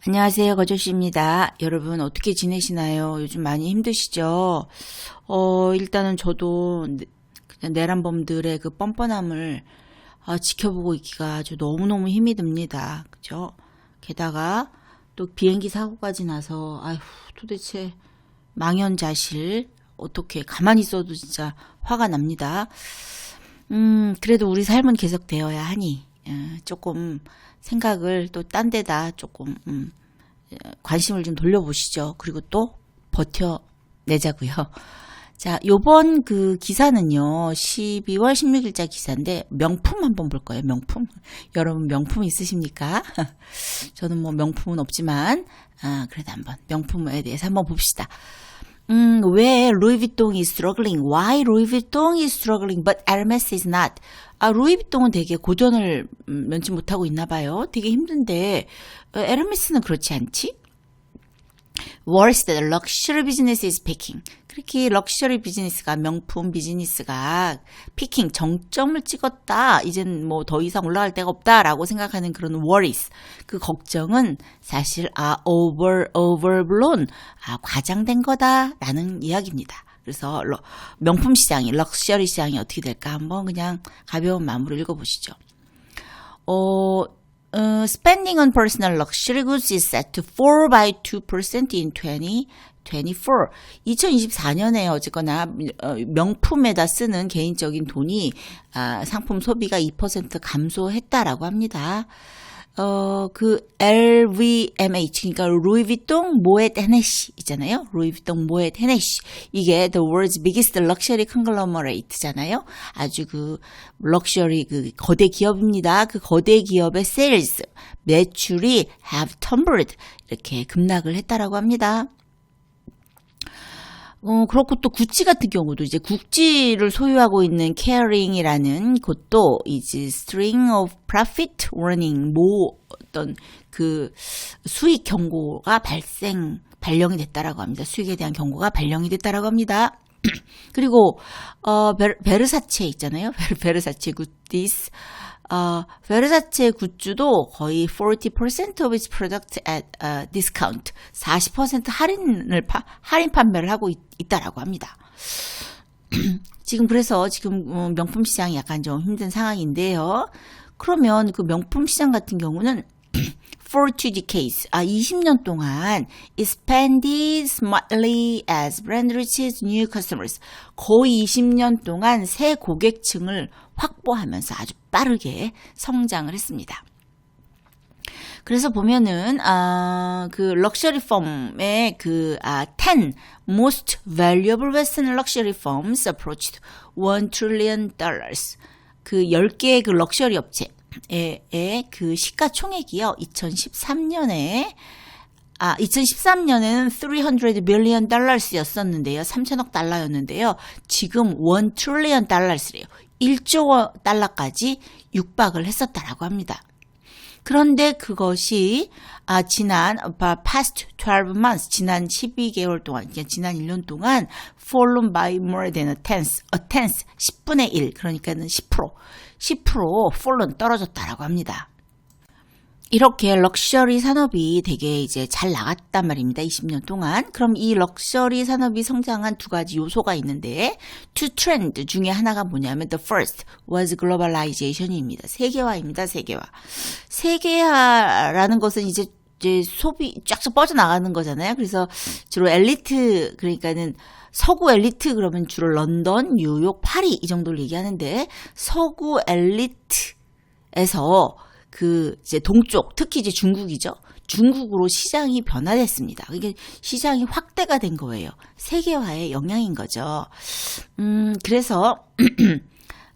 안녕하세요, 거조씨입니다. 여러분 어떻게 지내시나요? 요즘 많이 힘드시죠? 일단은 저도 그냥 내란범들의 그 뻔뻔함을 지켜보고 있기가 아주 너무너무 힘이 듭니다. 그죠? 게다가 또 비행기 사고까지 나서 아휴 도대체 망연자실 어떻게 가만히 있어도 진짜 화가 납니다. 그래도 우리 삶은 계속 되어야 하니 조금 생각을 또 딴 데다 조금 관심을 좀 돌려보시죠. 그리고 또 버텨내자고요. 자, 요번 그 기사는요. 12월 16일자 기사인데 명품 한번 볼 거예요. 명품. 여러분 명품 있으십니까? 저는 뭐 명품은 없지만 그래도 한번 명품에 대해서 한번 봅시다. 왜 루이비통이 struggling? Why 루이비통 is struggling but Hermes is not? 루이비통은 되게 고전을 면치 못하고 있나 봐요. 되게 힘든데 에르메스는 그렇지 않지? Worse that luxury business is peaking. 그렇게 럭셔리 비즈니스가 명품 비즈니스가 피킹 정점을 찍었다. 이젠 뭐 더 이상 올라갈 데가 없다라고 생각하는 그런 worries. 그 걱정은 사실 overblown. 과장된 거다라는 이야기입니다. 그래서 명품 시장이 럭셔리 시장이 어떻게 될까 한번 그냥 가벼운 마음으로 읽어보시죠. Spending on personal luxury goods is set to fall by 2% in 2024. 2024년에 어쨌거나 명품에다 쓰는 개인적인 돈이 상품 소비가 2% 감소했다라고 합니다. 그 LVMH 그러니까 루이비통 모엣 헤네시 있잖아요. 루이비통 모엣 헤네시 이게 the world's biggest luxury conglomerate잖아요. 아주 그 럭셔리 그 거대 기업입니다. 그 거대 기업의 sales 매출이 have tumbled 이렇게 급락을 했다라고 합니다. 그렇고 또 구찌 같은 경우도 이제 구찌를 소유하고 있는 케어링이라는 곳도 이제 string of profit warning 어떤 그 수익 경고가 발령이 됐다라고 합니다. 수익에 대한 경고가 발령이 됐다라고 합니다. 그리고 베르사체 있잖아요. 베르사체 굿디스. 베르사체 굿즈도 거의 40% of its product at discount. 40% 할인 판매를 하고 있다라고 합니다. 지금 명품 시장이 약간 좀 힘든 상황인데요. 그러면 그 명품 시장 같은 경우는 for 2 decades, 20년 동안 expanded smartly as brand reaches new customers. 거의 20년 동안 새 고객층을 확보하면서 아주 빠르게 성장을 했습니다. 그래서 보면은 그 럭셔리 펌의 10 most valuable Western luxury firms approached $1 trillion. 그 10개의 그 럭셔리 업체의 그 시가총액이요. 2013년에는 300 billion 달러였었는데요. 3천억 달러였는데요. 지금 1 trillion 달러래요. 1조 달러까지 육박을 했었다라고 합니다. 그런데 그것이 지난 past 12 months 지난 12개월 동안 지난 1년 동안 fallen by more than a tenth 10분의 1 그러니까는 10% fallen 떨어졌다라고 합니다. 이렇게 럭셔리 산업이 되게 이제 잘 나갔단 말입니다. 20년 동안. 그럼 이 럭셔리 산업이 성장한 두 가지 요소가 있는데 two trend 중에 하나가 뭐냐면 the first was globalization입니다. 세계화입니다. 세계화라는 것은 이제 소비 쫙쫙 뻗어나가는 거잖아요. 그래서 주로 엘리트 그러니까는 서구 엘리트 그러면 주로 런던, 뉴욕, 파리 이 정도를 얘기하는데 서구 엘리트에서 그 이제 동쪽 특히 이제 중국이죠. 중국으로 시장이 변화됐습니다. 이게 시장이 확대가 된 거예요. 세계화의 영향인 거죠. 그래서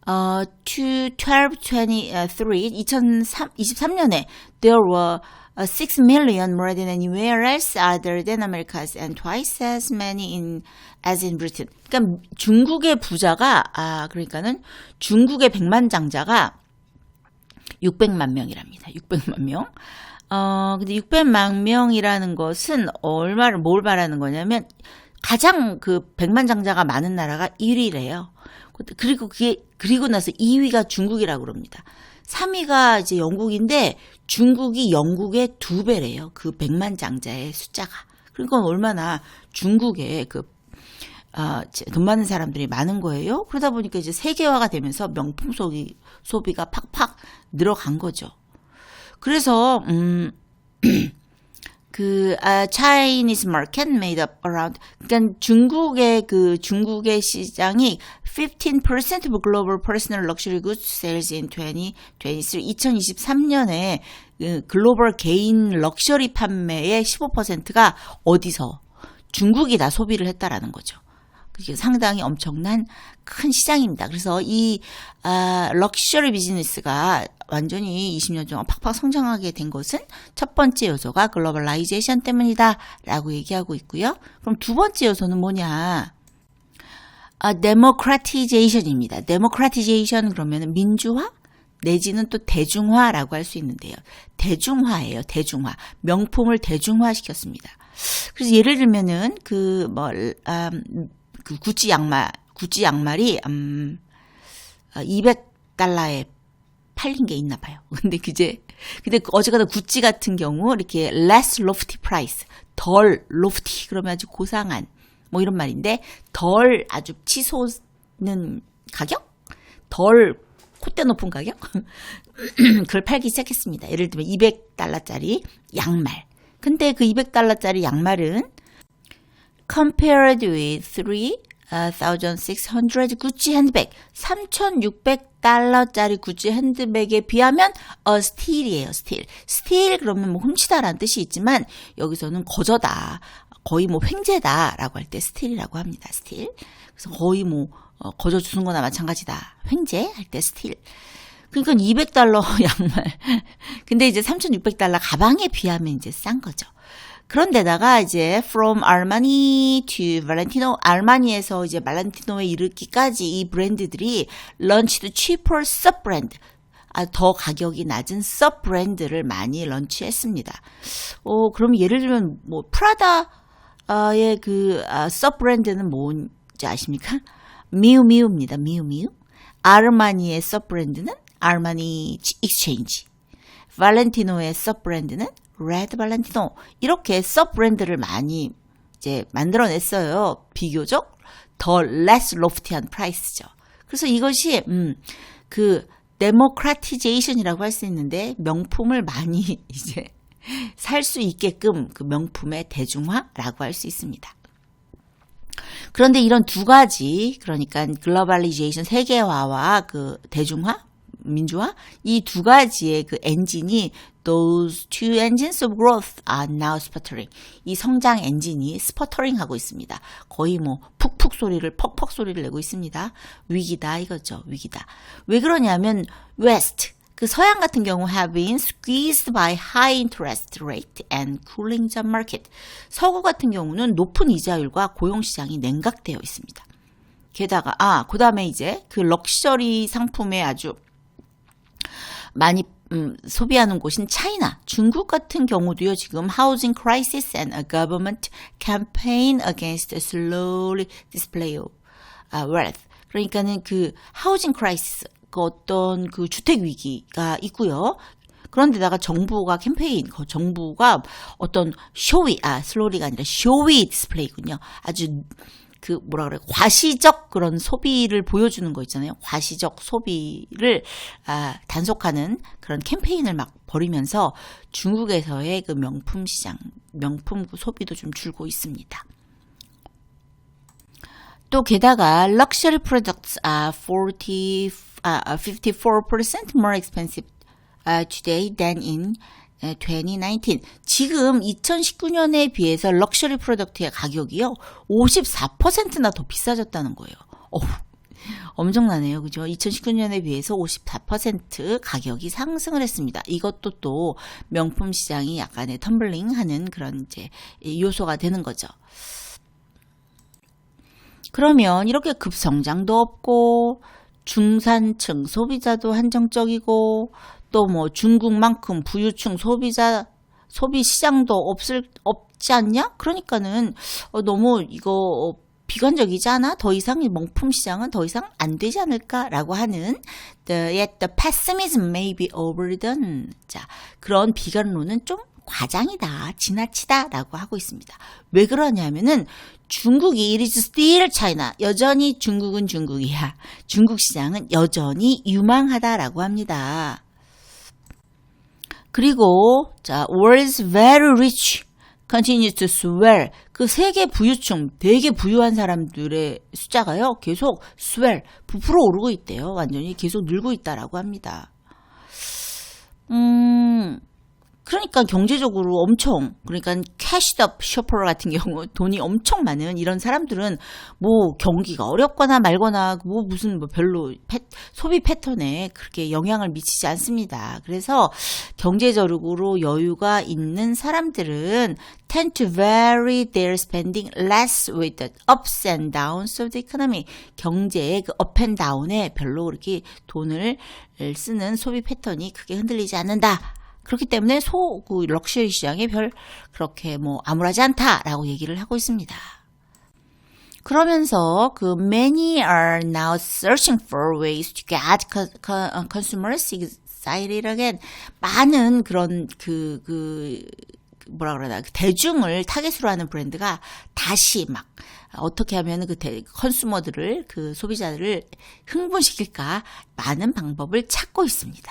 2023년에 there were 6 million more than anywhere else other than Americas and twice as many as in Britain. 그러니까 중국의 부자가 그러니까는 중국의 백만장자가 600만 명이랍니다. 600만 명. 근데 600만 명이라는 것은 뭘 말하는 거냐면 가장 그 백만장자가 많은 나라가 1위래요. 그리고 나서 2위가 중국이라고 그럽니다. 3위가 이제 영국인데 중국이 영국의 2배래요. 그 100만 장자의 숫자가. 그러니까 얼마나 중국에 돈 많은 사람들이 많은 거예요. 그러다 보니까 이제 세계화가 되면서 명품 소비가 팍팍 늘어간 거죠. 그래서 Chinese market made up around, 그러니까 중국의 시장이 15% of global personal luxury goods sales in 2023년에 글로벌 개인 럭셔리 판매의 15%가 어디서? 중국이 다 소비를 했다라는 거죠. 그게 상당히 엄청난 큰 시장입니다. 그래서 이 럭셔리 비즈니스가 완전히 20년 동안 팍팍 성장하게 된 것은 첫 번째 요소가 글로벌라이제이션 때문이다 라고 얘기하고 있고요. 그럼 두 번째 요소는 뭐냐? 데모크라티제이션입니다. 데모크라티제이션 그러면 민주화 내지는 또 대중화라고 할 수 있는데요. 대중화예요. 대중화. 명품을 대중화시켰습니다. 그래서 예를 들면은 그 구찌 양말이 200달러에 팔린 게 있나 봐요. 근데 어제가다 구찌 같은 경우 이렇게 less lofty price, 덜 lofty 그러면 아주 고상한 뭐 이런 말인데 덜 아주 치솟는 가격? 덜 콧대 높은 가격? 그걸 팔기 시작했습니다. 예를 들면 200달러짜리 양말. 근데 그 200달러짜리 양말은 compared with 3,600 구찌 핸드백 3,600달러짜리 구찌 핸드백에 비하면 steal이에요. steal 그러면 뭐 훔치다라는 뜻이 있지만 여기서는 거저다. 거의 뭐 횡재다라고 할 때 steal이라고 합니다. steal. 그래서 거의 뭐 거저 주는 거나 마찬가지다. 횡재할 때 steal. 그러니까 200달러 양말. 근데 이제 3,600달러 가방에 비하면 이제 싼 거죠. 그런데다가 이제 from Armani to Valentino, 아르마니에서 이제 발렌티노에 이르기까지 이 브랜드들이 launched cheaper sub brand, 더 가격이 낮은 sub 브랜드를 많이 런치했습니다. 그럼 예를 들면 뭐 프라다의 sub 브랜드는 뭔지 아십니까? 미우미우입니다. 미우미우. 아르마니의 sub 브랜드는 아르마니 익스체인지. 발렌티노의 sub 브랜드는 레드 발렌티노. 이렇게 서브 브랜드를 많이 이제 만들어냈어요. 비교적 더 less lofty한 프라이스죠. 그래서 이것이 데모크라티제이션이라고 할 수 있는데 명품을 많이 이제 살 수 있게끔 그 명품의 대중화라고 할 수 있습니다. 그런데 이런 두 가지, 그러니까 글로벌리제이션 세계화와 그 대중화, 민주화, 이 두 가지의 그 엔진이 those two engines of growth are now sputtering. 이 성장 엔진이 스퍼터링 하고 있습니다. 거의 뭐 푹푹 소리를 퍽퍽 소리를 내고 있습니다. 위기다 이거죠. 위기다. 왜 그러냐면 West, 그 서양 같은 경우 have been squeezed by high interest rate and cooling job market. 서구 같은 경우는 높은 이자율과 고용시장이 냉각되어 있습니다. 게다가 그 다음에 이제 그 럭셔리 상품에 아주 많이 소비하는 곳인 차이나, 중국 같은 경우도요. 지금 housing crisis and a government campaign against a slowly display of wealth. 그러니까는 그 housing crisis, 그 어떤 그 주택 위기가 있고요. 그런데다가 정부가 캠페인, 정부가 어떤 slowly가 아니라 showy 디스플레이군요. 아주 그 과시적 그런 소비를 보여주는 거 있잖아요. 과시적 소비를 단속하는 그런 캠페인을 막 벌이면서 중국에서의 그 명품 시장, 명품 소비도 좀 줄고 있습니다. 또 게다가 luxury products are 54% more expensive today than in 2019. 지금 2019년에 비해서 럭셔리 프로덕트의 가격이요 54%나 더 비싸졌다는 거예요. 엄청나네요. 그죠? 2019년에 비해서 54% 가격이 상승을 했습니다. 이것도 또 명품 시장이 약간의 텀블링하는 그런 이제 요소가 되는 거죠. 그러면 이렇게 급성장도 없고 중산층 소비자도 한정적이고 또 뭐 중국만큼 부유층 소비 시장도 없지 않냐? 그러니까는 너무 이거 비관적이지 않아? 더 이상 이 명품 시장은 더 이상 안 되지 않을까라고 하는 yet the pessimism may be overdone. 자, 그런 비관론은 좀 과장이다, 지나치다라고 하고 있습니다. 왜 그러냐면은 중국이 it is still China. 여전히 중국은 중국이야. 중국 시장은 여전히 유망하다라고 합니다. 그리고 자, world's very rich continues to swell. 그 세계 부유층, 되게 부유한 사람들의 숫자가요, 계속 swell, 부풀어 오르고 있대요. 완전히 계속 늘고 있다라고 합니다. 그러니까 경제적으로 엄청, 그러니까 캐시업 쇼퍼 같은 경우 돈이 엄청 많은 이런 사람들은 뭐 경기가 어렵거나 말거나 뭐 무슨 뭐 별로 소비 패턴에 그렇게 영향을 미치지 않습니다. 그래서 경제적으로 여유가 있는 사람들은 tend to vary their spending less with the ups and downs of the economy. 경제의 그 up and down에 별로 그렇게 돈을 쓰는 소비 패턴이 크게 흔들리지 않는다. 그렇기 때문에 그 럭셔리 시장에 별 그렇게 뭐 암울하지 않다라고 얘기를 하고 있습니다. 그러면서 그 many are now searching for ways to get consumers excited again. 많은 그런 뭐라 그러나 대중을 타겟으로 하는 브랜드가 다시 막 어떻게 하면 그 컨슈머들을 그 소비자들을 흥분시킬까 많은 방법을 찾고 있습니다.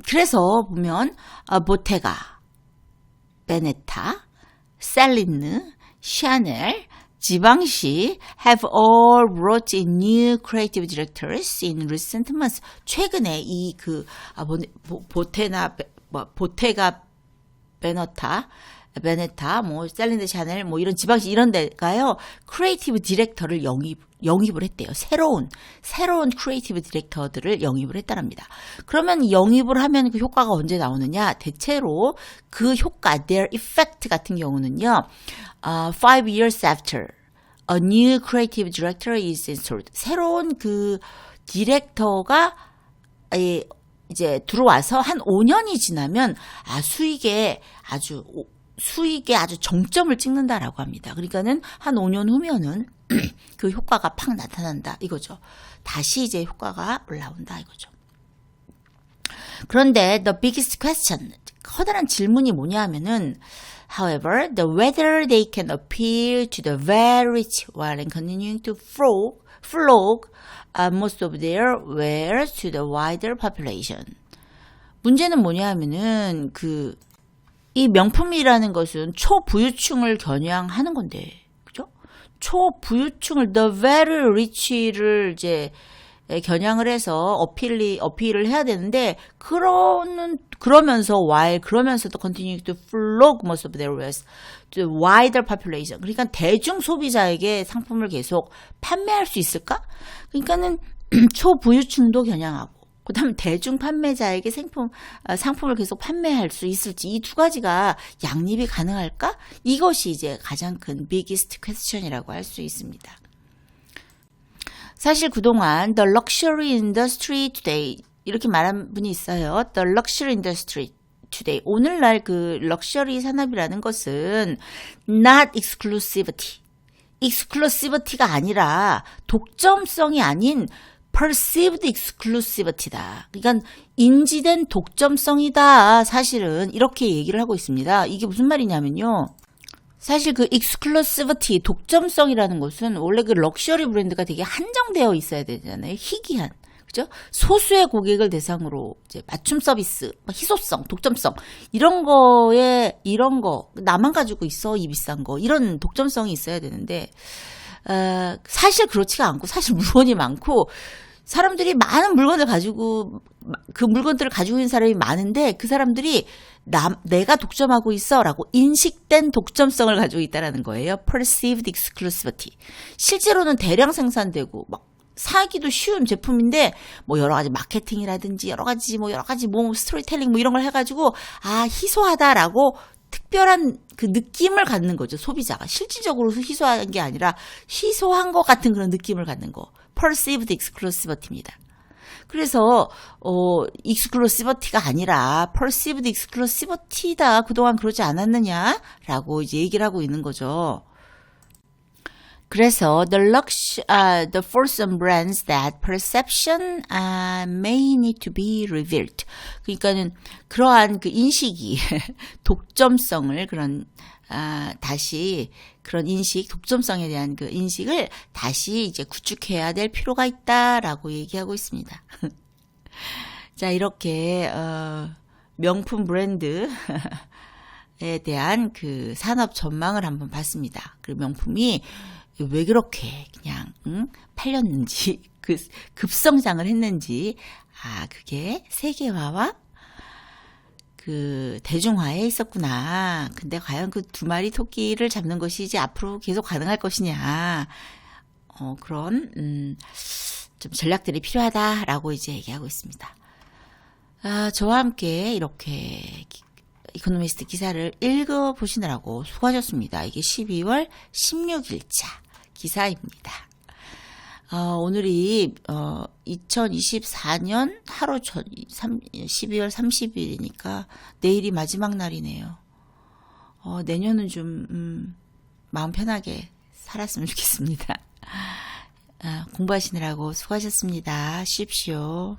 그래서 보면 보테가, 베네타, 셀린느, 샤넬, 지방시 have all brought in new creative directors in recent months. 최근에 이 보테가, 베네타, 뭐 셀린느, 샤넬, 뭐 이런 지방시 이런 데가요 크리에이티브 디렉터를 영입을 했대요. 새로운 크리에이티브 디렉터들을 영입을 했다랍니다. 그러면 영입을 하면 그 효과가 언제 나오느냐? 대체로 그 효과, their effect 같은 경우는요, 5 years after a new creative director is installed. 새로운 그 디렉터가 이제 들어와서 한 5년이 지나면 수익에 아주 정점을 찍는다라고 합니다. 그러니까는 한 5년 후면은 그 효과가 팍 나타난다 이거죠. 다시 이제 효과가 올라온다 이거죠. 그런데 the biggest question, 커다란 질문이 뭐냐 하면은 however, whether they can appeal to the very rich while continuing to flog most of their wares to the wider population. 문제는 뭐냐 하면은 이 명품이라는 것은 초부유층을 겨냥하는 건데, 그죠? 초부유층을, the very rich를 이제 겨냥을 해서 어필을 해야 되는데, 그러면서도 continue to flog most of their wares to wider population. 그러니까 대중 소비자에게 상품을 계속 판매할 수 있을까? 그러니까는 초부유층도 겨냥하고, 그 다음 대중 판매자에게 상품을 계속 판매할 수 있을지 이 두 가지가 양립이 가능할까? 이것이 이제 가장 큰 biggest question이라고 할 수 있습니다. 사실 그동안 the luxury industry today 이렇게 말한 분이 있어요. The luxury industry today. 오늘날 그 럭셔리 산업이라는 것은 not exclusivity가 아니라 독점성이 아닌 perceived exclusivity다. 그러니까 인지된 독점성이다. 사실은 이렇게 얘기를 하고 있습니다. 이게 무슨 말이냐면요. 사실 그 exclusivity, 독점성이라는 것은 원래 그 럭셔리 브랜드가 되게 한정되어 있어야 되잖아요. 희귀한. 그죠? 소수의 고객을 대상으로 이제 맞춤 서비스, 희소성, 독점성 이런 거 나만 가지고 있어 이 비싼 거 이런 독점성이 있어야 되는데 사실 그렇지가 않고 사실 물건이 많고 사람들이 많은 물건을 가지고 그 물건들을 가지고 있는 사람이 많은데 그 사람들이 내가 독점하고 있어라고 인식된 독점성을 가지고 있다라는 거예요. perceived exclusivity. 실제로는 대량 생산되고 막 사기도 쉬운 제품인데 뭐 여러 가지 마케팅이라든지 여러 가지 뭐 스토리텔링 뭐 이런 걸 해가지고 희소하다라고 특별한 그 느낌을 갖는 거죠. 소비자가 실질적으로 희소한 게 아니라 희소한 것 같은 그런 느낌을 갖는 거. perceived exclusivity입니다. 그래서 exclusivity가 아니라 perceived exclusivity다. 그동안 그러지 않았느냐라고 이제 얘기를 하고 있는 거죠. 그래서 the foursome brands that perception may need to be revealed. 그러니까는 그러한 그 인식이 독점성을 다시 그런 인식, 독점성에 대한 그 인식을 다시 이제 구축해야 될 필요가 있다라고 얘기하고 있습니다. 자, 이렇게 명품 브랜드에 대한 그 산업 전망을 한번 봤습니다. 그 명품이 왜 그렇게 그냥 팔렸는지, 그 급성장을 했는지, 그게 세계화와 그 대중화에 있었구나. 근데 과연 그 두 마리 토끼를 잡는 것이 이제 앞으로 계속 가능할 것이냐. 그런 좀 전략들이 필요하다라고 이제 얘기하고 있습니다. 저와 함께 이렇게 이코노미스트 기사를 읽어보시느라고 수고하셨습니다. 이게 12월 16일자 기사입니다. 오늘이 2024년 하루 전 12월 30일이니까 내일이 마지막 날이네요. 내년은 좀 마음 편하게 살았으면 좋겠습니다. 공부하시느라고 수고하셨습니다. 쉬십시오.